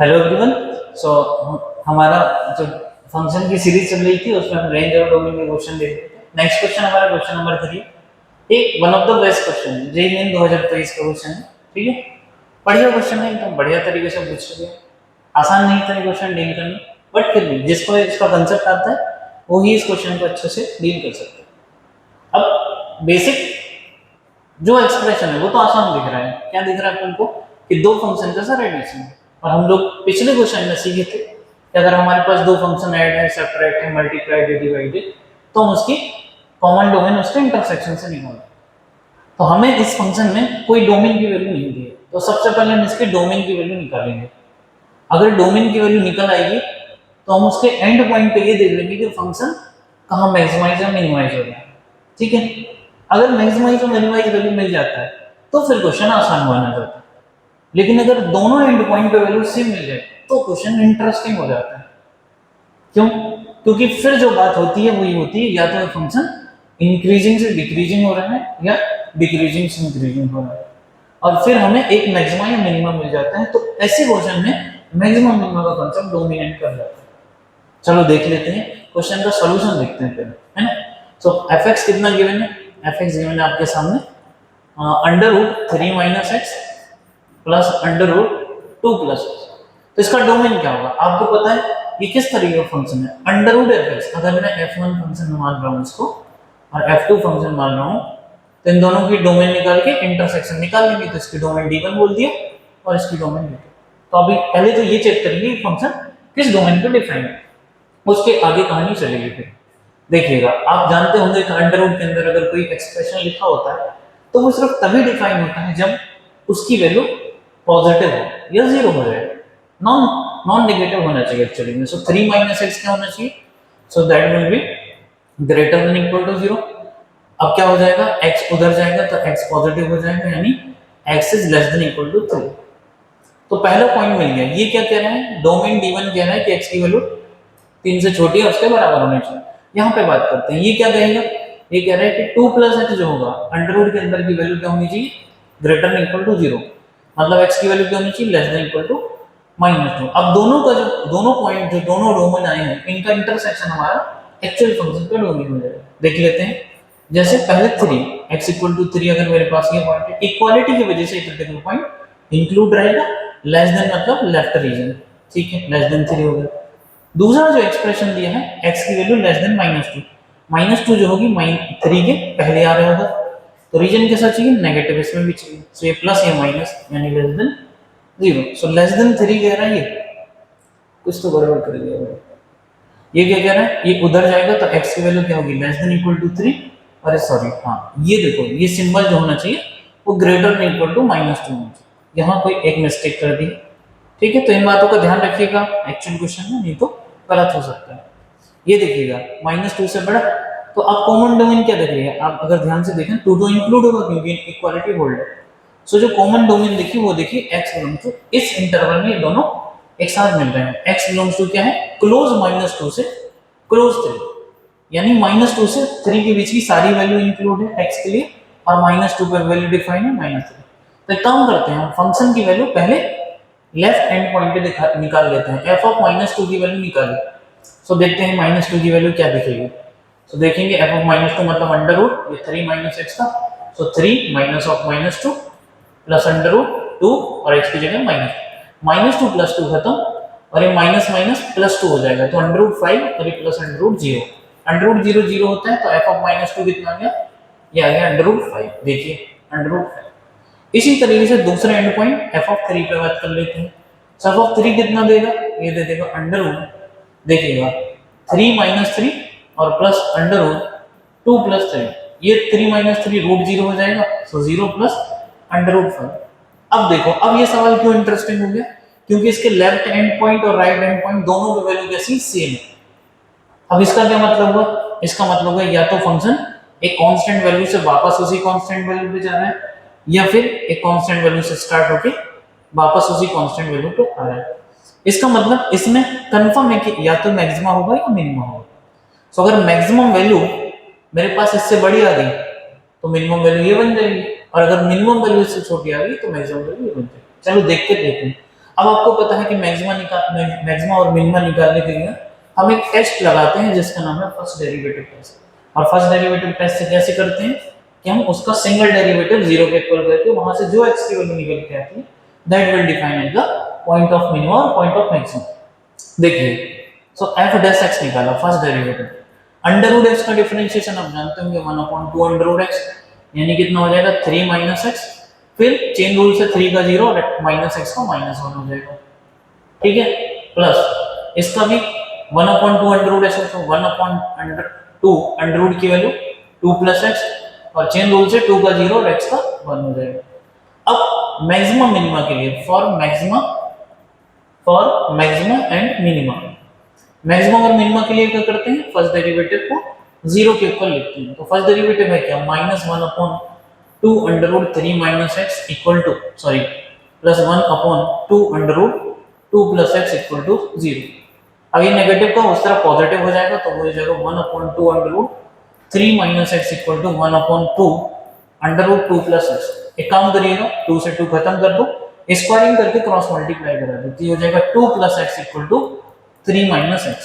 Hello everyone. सो हमारा जो function की सीरीज चल रही थी उसमें हम रेंज और डोमेन के क्वेश्चन देख रहे थे। नेक्स्ट क्वेश्चन हमारा क्वेश्चन नंबर 3, एक one of the best question है, जेईई मेन 2023 का क्वेश्चन है। ठीक है, बढ़िया क्वेश्चन है, एकदम बढ़िया तरीके से पूछ रहे हैं। आसान नहीं था ये क्वेश्चन डील करना, बट फिर भी जिसको इसका कंसेप्ट आता है वो ही इस क्वेश्चन को अच्छे से डील कर सकते हैं। अब बेसिक जो एक्सप्रेशन है वो तो आसान दिख रहा है। क्या दिख रहा है तुमको कि दो फंक्शन का सर एडिशन है, और हम लोग पिछले क्वेश्चन में सीखे थे कि अगर हमारे पास दो फंक्शन ऐड है, सेपरेट है, मल्टीप्लाइड है, डिवाइडेड, तो हम उसकी कॉमन डोमेन उसके इंटरसेक्शन से निकालें। तो हमें इस फंक्शन में कोई डोमेन की वैल्यू नहीं दी है, तो सबसे पहले हम इसके डोमेन की वैल्यू निकालेंगे। अगर डोमेन की वैल्यू निकल आएगी तो हम उसके एंड पॉइंट पे ये देख लेंगे कि फंक्शन कहाँ मैक्सिमाइज या मिनिमाइज हो गया। ठीक है, अगर मैक्सिमाइज और मिनिमाइज वैल्यू मिल जाता है तो फिर क्वेश्चन आसान माना जाता है। लेकिन अगर दोनों एंड पॉइंट पे वैल्यू सेम मिल जाए तो क्वेश्चन इंटरेस्टिंग हो जाता है। क्यों? क्योंकि फिर जो बात होती है वही होती है, या तो फंक्शन इंक्रीजिंग से डिक्रीजिंग हो रहा है या डिक्रीजिंग से इंक्रीजिंग हो रहा है, और फिर हमें एक मैक्सिमा या मिनिमम मिल जाता है। तो ऐसे क्वेश्चन में मैक्सिमम मिनिमम का कांसेप्ट डोमिनेट कर जाता है। चलो देख लेते हैं क्वेश्चन का सॉल्यूशन, देखते हैं पहले, है ना। सो एफ एक्स कितना गिवन है? एफ एक्स गिवन है आपके सामने under root 3 minus x plus under root 2 plus x. तो इसका डोमेन क्या होगा आपको पता है, ये किस तरीके का फंक्शन है। अंडर रूट एफ एक्स, अगर मैं f1 फंक्शन मान रहा हूँ इसको और f2 फंक्शन मान रहा हूँ, तो इन दोनों की डोमेन निकाल के इंटरसेक्शन निकाल लेंगे। तो इसकी डोमेन d1 बोल दिया और इसकी डोमेन d2। तो अभी पहले तो ये चेक करेंगे फंक्शन किस डोमेन पे डिफाइन है, उसके आगे कहानी चलेगी। फिर देखिएगा, आप जानते होंगे कि अंडर रूट के अंदर अगर कोई एक्सप्रेशन लिखा होता है तो वो सिर्फ तभी डिफाइन होता है जब उसकी वैल्यू पॉजिटिव हो या जीरो हो जाए। नॉन नॉन नेगेटिव होना चाहिए एक्चुअली में। सो 3 माइनस एक्स क्या होना चाहिए? So that will be greater than equal to zero. अब क्या हो जाएगा, x उधर जाएगा तो x पॉजिटिव हो जाएगा, यानी x is less than equal to 3। तो पहला पॉइंट मिल गया। ये क्या कह रहा है, डोमेन d1 कह रहा है कि x की वैल्यू 3 से छोटी है, उसके बराबर होनी चाहिए। यहाँ पे बात करते हैं, ये क्या कहेगा, ये कह रहा है कि 2 प्लस एक्स जो होगा अंडर रूट के अंदर की वैल्यू क्या होनी चाहिए, greater than equal to zero. मतलब x की वैल्यू क्या होनी चाहिए, लेस देन इक्वल टू -2। अब दोनों का जो दोनों पॉइंट जो दोनों डोमेन आए हैं, इनका इंटरसेक्शन हमारा एक्चुअल फंक्शन का डोमेन हो जाएगा। देख लेते हैं। जैसे पहले 3 x इक्वल टू 3, अगर मेरे पास ये पॉइंट है, इक्वालिटी की वजह से ये क्रिटिकल पॉइंट इंक्लूड रहेगा। लेस देन मतलब लेफ्ट रीजन, ठीक है, लेस देन 3 हो गया। दूसरा जो एक्सप्रेशन दिया है, x की वैल्यू लेस देन -2, -2 जो होगी 3 के पहले आ रहा होगा, तो रीजन कैसा चाहिए, नेगेटिव, इसमें भी चाहिए। सो ये प्लस या माइनस यानी less than zero. So less than 3 कह रहा है, ये कुछ तो गड़बड़ कर दिया है। ये क्या कह रहा है, ये उधर जाएगा तो x की वैल्यू क्या होगी, लेस देन इक्वल टू 3। अरे सॉरी, हाँ ये देखो, ये सिंबल जो होना चाहिए वो ग्रेटर देन इक्वल टू -2 होना चाहिए। यहाँ कोई एक मिस्टेक कर दी। ठीक है, तो इन बातों का ध्यान रखिएगा एक्चुअल क्वेश्चन में, नहीं तो गलत हो सकता है। ये देखिएगा -2 से बड़ा, तो आप कॉमन डोमेन क्या देख रही है, आप अगर ध्यान से देखें 2 इंक्लूड होगा क्योंकि इक्वालिटी होल्ड है। सो जो कॉमन डोमेन देखिए वो देखिए x बिलोंग्स टू, इस इंटरवल में ये दोनों एक साथ मिल रहे हैं। x बिलोंग्स टू क्या है, क्लोज -2 से क्लोज 3, यानी -2 से 3 के बीच की सारी वैल्यू इंक्लूड है x के लिए, और -2 पर वैल्यू डिफाइन है -3। तो एक काम करते हैं, हम फंक्शन की वैल्यू पहले लेफ्ट एंड पॉइंट पे निकाल लेते हैं। f ऑफ -2 की वैल्यू निकालें। सो देखते हैं -2 की वैल्यू क्या दिखेगी। सो देखेंगे f ऑफ -2 मतलब अंडर रूट, ये 3 माइनस एक्स था, so 3 minus of -2 plus under root 2, और x की जगह -2 प्लस 2 खत्म, और ये माइनस माइनस प्लस 2 हो जाएगा, तो अंडर रूट 5 और ये plus under root 0। Under root 0 0 होता है, तो f ऑफ -2 कितना आ गया, ये आ गया अंडर रूट 5। देखिए अंडर रूट 5। इसी तरीके से दूसरा एंड पॉइंट f ऑफ 3 पे बात कर लेते हैं। f ऑफ 3 कितना देगा, ये दे देगा अंडर रूट, देखिएगा 3 माइनस 3 और प्लस अंडर रूट 2 प्लस 3, ये 3 माइनस 3 रूट 0 हो जाएगा, सो 0 प्लस अंडर रूट 5। अब देखो, अब ये सवाल क्यों इंटरेस्टिंग हो गया, क्योंकि इसके लेफ्ट एंड पॉइंट और राइट एंड पॉइंट दोनों की वैल्यू कैसी, सेम है। अब इसका क्या मतलब हुआ, इसका मतलब है या तो फंक्शन एक कांस्टेंट वैल्यू से वापस उसी कांस्टेंट वैल्यू पे जा रहा है, या फिर एक कांस्टेंट वैल्यू से स्टार्ट होके वापस उसी कांस्टेंट वैल्यू पे आ रहा है। इसका मतलब इसमें कंफर्म है कि या तो मैक्सिमा होगा या मिनिमम होगा। सो अगर मैक्सिमम वैल्यू मेरे पास इससे बड़ी आ गई तो मिनिमम वैल्यू ये बन जाएगी, और अगर मिनिमम वैल्यू इससे छोटी आ गई तो मैक्सिमम वैल्यू ये बन जाएगी। चलो देख के देखते हैं। अब आपको पता है कि मैक्सिमा और मिनिमा निकालने के लिए हम एक टेस्ट लगाते हैं जिसका नाम है फर्स्ट डेरिवेटिव टेस्ट। और फर्स्ट डेरिवेटिव टेस्ट से कैसे करते हैं कि हम उसका सिंगल डेरिवेटिव जीरो के इक्वल करके वहां से जो x की वैल्यू निकल के आती है that will define as the point of minima और पॉइंट ऑफ मैक्सिमा। देखिए, सो f डैश x निकाला first derivative, under root x का डिफरेंशिएशन आप जानते होंगे 1/2 अंडर रूट x, यानी कितना हो जाएगा 3 माइनस x, फिर चेन रूल से 3 का 0 और माइनस x का -1 हो जाएगा, ठीक है। प्लस इसका भी 1/2 अंडर रूट x, तो 1/2 अंडर रूट की वैल्यू 2 प्लस x, और चेन रूल से 2 का 0 और x का 1 हो जाएगा। अब मैक्सिमा मिनिमा के लिए for maxima and minima, maxima और मिनिमा के लिए क्या करते हैं, फर्स्ट डेरिवेटिव को जीरो के इक्वल लिखते हैं। तो फर्स्ट डेरिवेटिव है क्या, -1/2 under root 3 minus x equal to sorry plus 1/2 under root 2 plus x equal to 0। अब ये नेगेटिव का उस तरह पॉजिटिव हो जाएगा तो वो हो जाएगा 1/2 under root 3 minus x equal to 1/2 under root 2 plus x। एक काम करिएगा, 2 से 2 खत्म कर दो, स्क्वायरिंग करके क्रॉस मल्टीप्लाई करा दो, तो ये हो जाएगा 2 plus x equal to 3 minus x।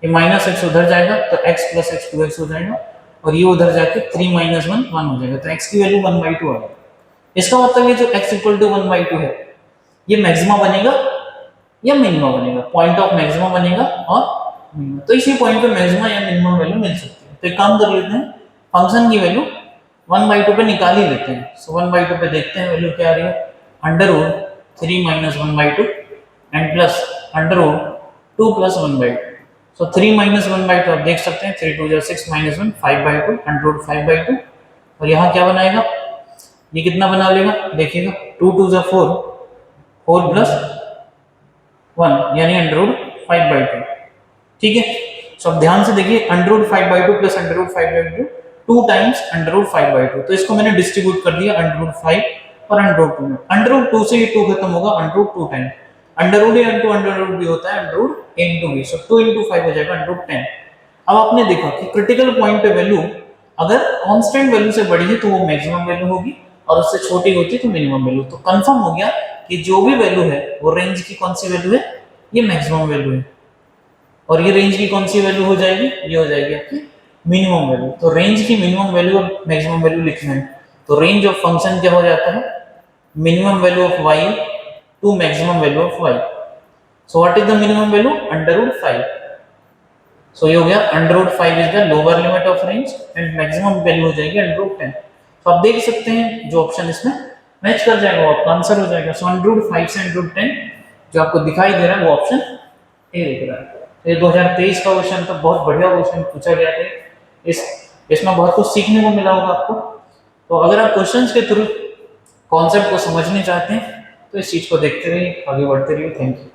ये माइनस x उधर जाएगा तो x प्लस x 2x हो जाएगा, और ये उधर जाके 3 माइनस 1 1 हो जाएगा, तो x की वैल्यू 1/2 आ गई। इसका मतलब ये जो x इक्वल टू 1/2 है ये मैक्सिमा बनेगा या मिनिमा बनेगा, पॉइंट ऑफ मैक्सिमा बनेगा और मिनिमा। तो इसी पॉइंट पे मैक्सिमा या मिनिमम वैल्यू मिल सकती है। तो एक काम कर लेते हैं, फंक्शन की वैल्यू 1/2 पे निकाल ही लेते हैं। सो 1/2 पे देखते हैं वैल्यू क्या आ रही है, under root 3 minus 1/2 and plus under root 2 plus 1/2। So 3 minus 1/2 आप देख सकते हैं, 3 2 जा 6 माइनस 1 5/2 अंडर रूट 5/2, और यहाँ क्या बनाएगा, ये कितना बना लेगा देखिएगा, 2 2 जा 4 4 प्लस 1 यानी अंडर रूट 5/2, ठीक है। सो अब ध्यान से देखिए, under root 5/2 plus under root 5/2 2 times under root 5/2, तो इसको मैंने डिस्ट्रीब्यूट कर दिया अंडर रूट 5 और अंडर रूट 2 में। अंडर रूट 2 से ये 2 खत्म होगा, under root 2 time under root into under root भी होता है, अंडर रूट इंटू भी, सो 2 इंटू 5 हो जाएगा अंडर रूट 10। अब आपने देखा कि क्रिटिकल पॉइंट पे वैल्यू अगर कांस्टेंट वैल्यू से बड़ी है तो वो मैक्सिमम वैल्यू होगी, और उससे छोटी होती है तो मिनिमम वैल्यू। तो कंफर्म हो गया कि जो भी वैल्यू है वो रेंज की कौन सी वैल्यू है, ये मैक्सिमम वैल्यू है, और ये रेंज की कौन सी वैल्यू हो जाएगी, ये हो जाएगी आपकी मिनिमम वैल्यू। तो रेंज की मिनिमम वैल्यू और मैक्सिमम वैल्यू लिखना है, तो रेंज ऑफ फंक्शन क्या हो जाता है, minimum value of y to maximum value of y। So what is the minimum value, under root 5। So ये हो गया under root 5 is the lower limit of range and maximum value हो जाएगी under root 10। तो आप देख सकते हैं जो ऑप्शन इसमें मैच कर जाएगा वो आपका आंसर हो जाएगा। सो अंडर रूट 5 से अंडर रूट 10 जो आपको दिखाई दे रहा है वो ऑप्शन ए दिख रहा है। ये 2023 का क्वेश्चन तो बहुत बढ़िया क्वेश्चन पूछा गया था, इसमें बहुत कुछ सीखने को मिला होगा आपको। तो अगर आप क्वेश्चंस के थ्रू कॉन्सेप्ट को समझने चाहते हैं तो इस चीज को देखते रहिए, आगे बढ़ते रहिए। Thank you.